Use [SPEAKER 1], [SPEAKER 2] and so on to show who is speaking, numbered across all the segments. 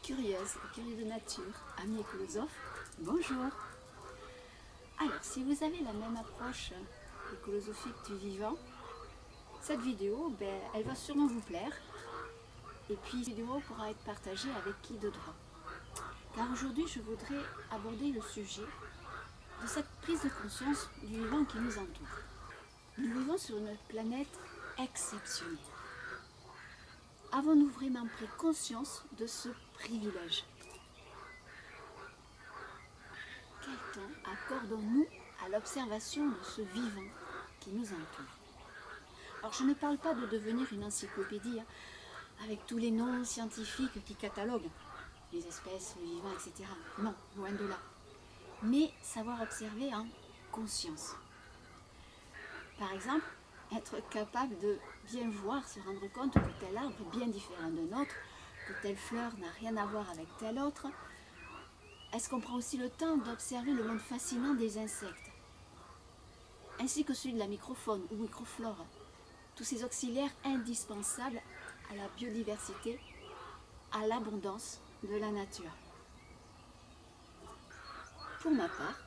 [SPEAKER 1] curieuses et curieux de nature, amis écolosophes, bonjour. Alors, si vous avez la même approche écolosophique du vivant, cette vidéo, elle va sûrement vous plaire. Et puis, cette vidéo pourra être partagée avec qui de droit. Car aujourd'hui, je voudrais aborder le sujet de cette prise de conscience du vivant qui nous entoure. Nous vivons sur une planète exceptionnelle. Avons-nous vraiment pris conscience de ce privilège? Quel temps accordons-nous à l'observation de ce vivant qui nous entoure? Alors je ne parle pas de devenir une encyclopédie avec tous les noms scientifiques qui cataloguent les espèces, le vivant, etc. Non, loin de là. Mais savoir observer en conscience. Par exemple, être capable de bien voir, se rendre compte que tel arbre est bien différent d'un autre, que telle fleur n'a rien à voir avec telle autre. Est-ce qu'on prend aussi le temps d'observer le monde fascinant des insectes, ainsi que celui de la microfaune ou microflore, tous ces auxiliaires indispensables à la biodiversité, à l'abondance de la nature? Pour ma part,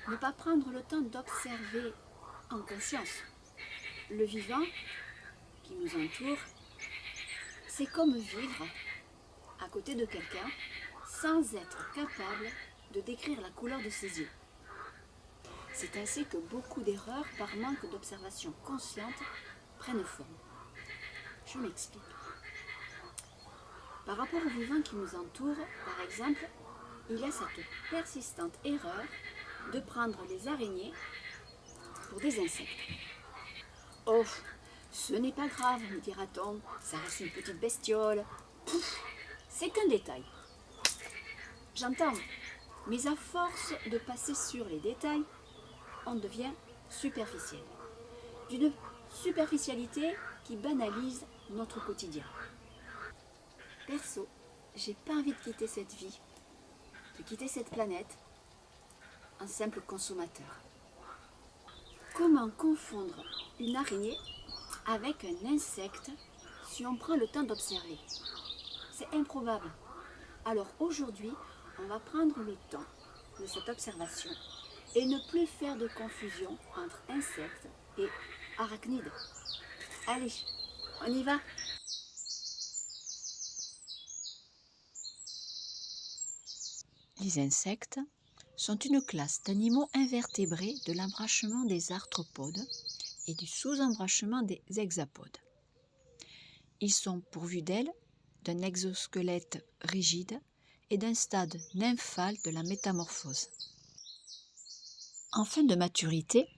[SPEAKER 1] ne pas prendre le temps d'observer en conscience le vivant qui nous entoure, c'est comme vivre à côté de quelqu'un sans être capable de décrire la couleur de ses yeux. C'est ainsi que beaucoup d'erreurs par manque d'observation consciente prennent forme. Je m'explique. Par rapport au vivant qui nous entoure, par exemple, il y a cette persistante erreur de prendre les araignées pour des insectes. Oh, ce n'est pas grave, me dira-t-on, ça reste une petite bestiole. C'est qu'un détail. J'entends, mais à force de passer sur les détails, on devient superficiel. D'une superficialité qui banalise notre quotidien. Perso, j'ai pas envie de quitter cette vie, de quitter cette planète, en simple consommateur. Comment confondre une araignée avec un insecte si on prend le temps d'observer? C'est improbable. Alors aujourd'hui, on va prendre le temps de cette observation et ne plus faire de confusion entre insectes et arachnides. Allez, on y va! Les insectes sont une classe d'animaux invertébrés de l'embranchement des arthropodes et du sous-embranchement des hexapodes. Ils sont pourvus d'ailes, d'un exosquelette rigide et d'un stade nymphal de la métamorphose. En fin de maturité,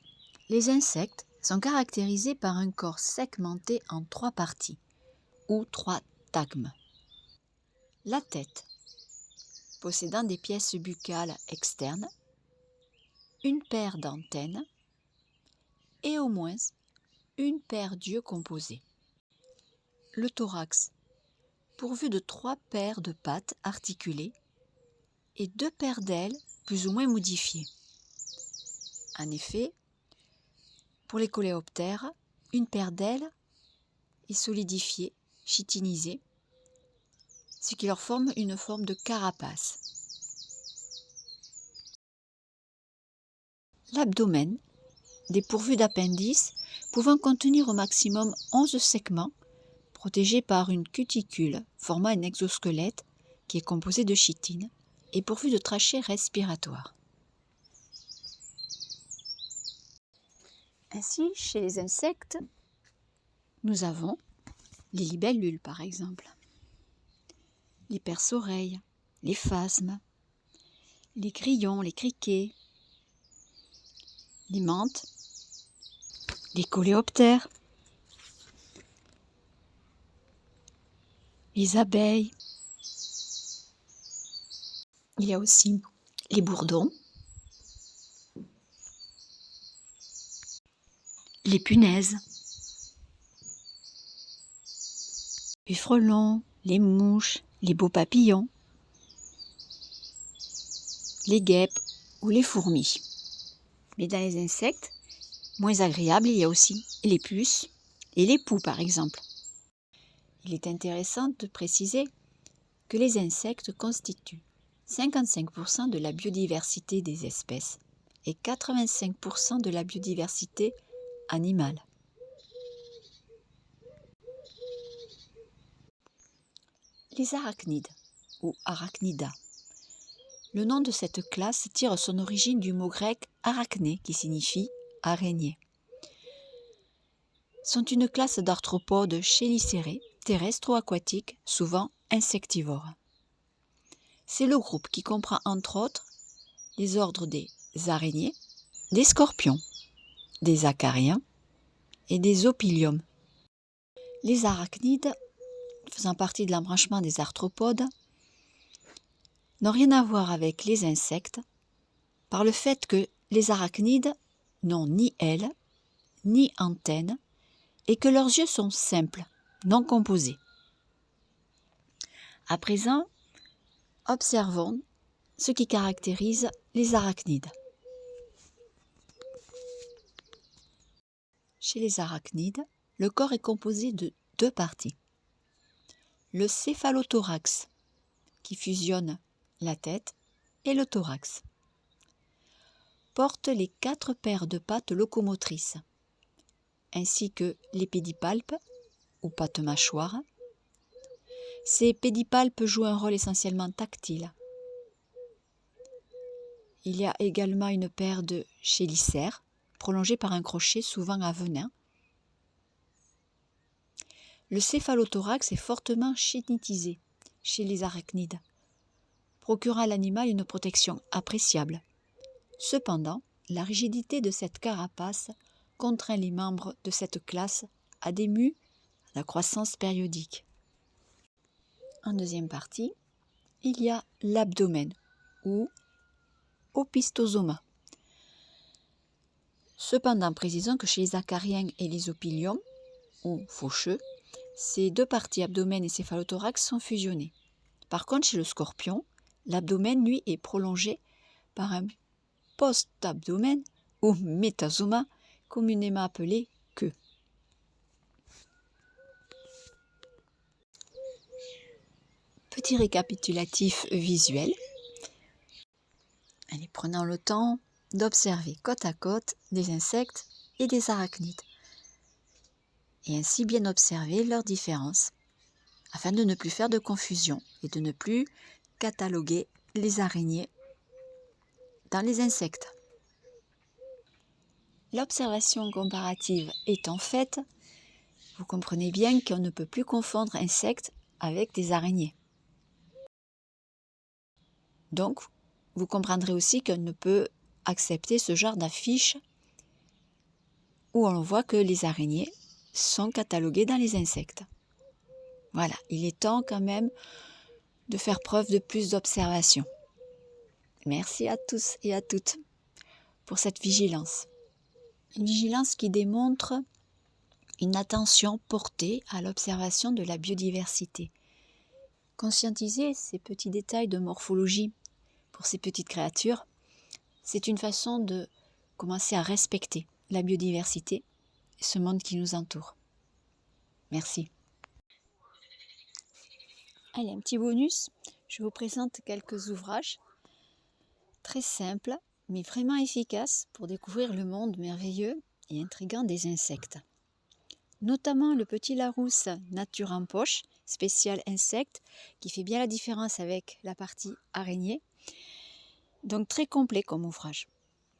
[SPEAKER 1] les insectes sont caractérisés par un corps segmenté en 3 parties, ou 3 tagmes. La tête, possédant des pièces buccales externes, une paire d'antennes et au moins une paire d'yeux composés. Le thorax, pourvu de 3 paires de pattes articulées et 2 paires d'ailes plus ou moins modifiées. En effet, pour les coléoptères, une paire d'ailes est solidifiée, chitinisée, ce qui leur forme une forme de carapace. L'abdomen, dépourvu d'appendices, pouvant contenir au maximum 11 segments, protégés par une cuticule formant un exosquelette qui est composé de chitine et pourvu de trachées respiratoires. Ainsi, chez les insectes, nous avons les libellules par exemple, les perce-oreilles, les phasmes, les grillons, les criquets, les menthes, les coléoptères, les abeilles. Il y a aussi les bourdons, les punaises, les frelons, les mouches, les beaux papillons, les guêpes ou les fourmis. Mais dans les insectes, moins agréables, il y a aussi les puces et les poux par exemple. Il est intéressant de préciser que les insectes constituent 55% de la biodiversité des espèces et 85% de la biodiversité animale. Les arachnides ou arachnida. Le nom de cette classe tire son origine du mot grec arachné qui signifie araignée. Sont une classe d'arthropodes chélicérés, terrestres ou aquatiques, souvent insectivores. C'est le groupe qui comprend entre autres les ordres des araignées, des scorpions, des acariens et des opiliums. Les arachnides, faisant partie de l'embranchement des arthropodes, n'ont rien à voir avec les insectes par le fait que les arachnides n'ont ni ailes, ni antennes et que leurs yeux sont simples, non composés. À présent, observons ce qui caractérise les arachnides. Chez les arachnides, le corps est composé de deux parties. Le céphalothorax, qui fusionne la tête et le thorax, porte les 4 paires de pattes locomotrices, ainsi que les pédipalpes, ou pattes mâchoires. Ces pédipalpes jouent un rôle essentiellement tactile. Il y a également une paire de chélicères, prolongée par un crochet souvent à venin. Le céphalothorax est fortement chénitisé chez les arachnides, procurant à l'animal une protection appréciable. Cependant, la rigidité de cette carapace contraint les membres de cette classe à des mues à la croissance périodique. En deuxième partie, il y a l'abdomen ou opistosoma. Cependant, précisons que chez les acariens et les opiliums, ou faucheux, ces deux parties, abdomen et céphalothorax, sont fusionnées. Par contre, chez le scorpion, l'abdomen, lui, est prolongé par un post-abdomen ou métasoma, communément appelé queue. Petit récapitulatif visuel. Allez, prenons le temps d'observer côte à côte des insectes et des arachnides, et ainsi bien observer leurs différences, afin de ne plus faire de confusion et de ne plus cataloguer les araignées dans les insectes. L'observation comparative étant faite, vous comprenez bien qu'on ne peut plus confondre insectes avec des araignées. Donc, vous comprendrez aussi qu'on ne peut accepter ce genre d'affiche où on voit que les araignées sont cataloguées dans les insectes. Voilà, il est temps quand même de faire preuve de plus d'observation. Merci à tous et à toutes pour cette vigilance. Une vigilance qui démontre une attention portée à l'observation de la biodiversité. Conscientiser ces petits détails de morphologie pour ces petites créatures, c'est une façon de commencer à respecter la biodiversité et ce monde qui nous entoure. Merci. Allez, un petit bonus, je vous présente quelques ouvrages très simples mais vraiment efficaces pour découvrir le monde merveilleux et intrigant des insectes. Notamment le Petit Larousse Nature en poche, spécial insectes, qui fait bien la différence avec la partie araignée. Donc très complet comme ouvrage.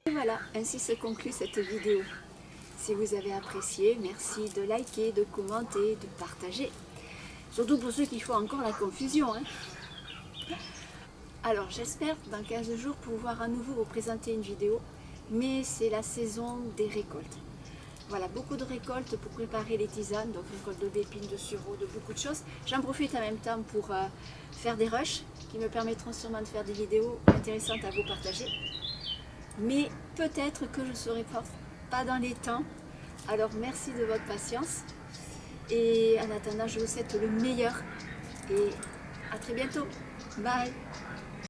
[SPEAKER 1] Et voilà, ainsi se conclut cette vidéo. Si vous avez apprécié, merci de liker, de commenter, de partager. Surtout pour ceux qui font encore la confusion. Alors j'espère dans 15 jours pouvoir à nouveau vous présenter une vidéo, mais c'est la saison des récoltes. Voilà, beaucoup de récoltes pour préparer les tisanes, donc récolte d'épines, de sureau, de beaucoup de choses. J'en profite en même temps pour faire des rushs qui me permettront sûrement de faire des vidéos intéressantes à vous partager. Mais peut-être que je ne serai pas dans les temps. Alors merci de votre patience. Et en attendant, je vous souhaite le meilleur. Et à très bientôt. Bye.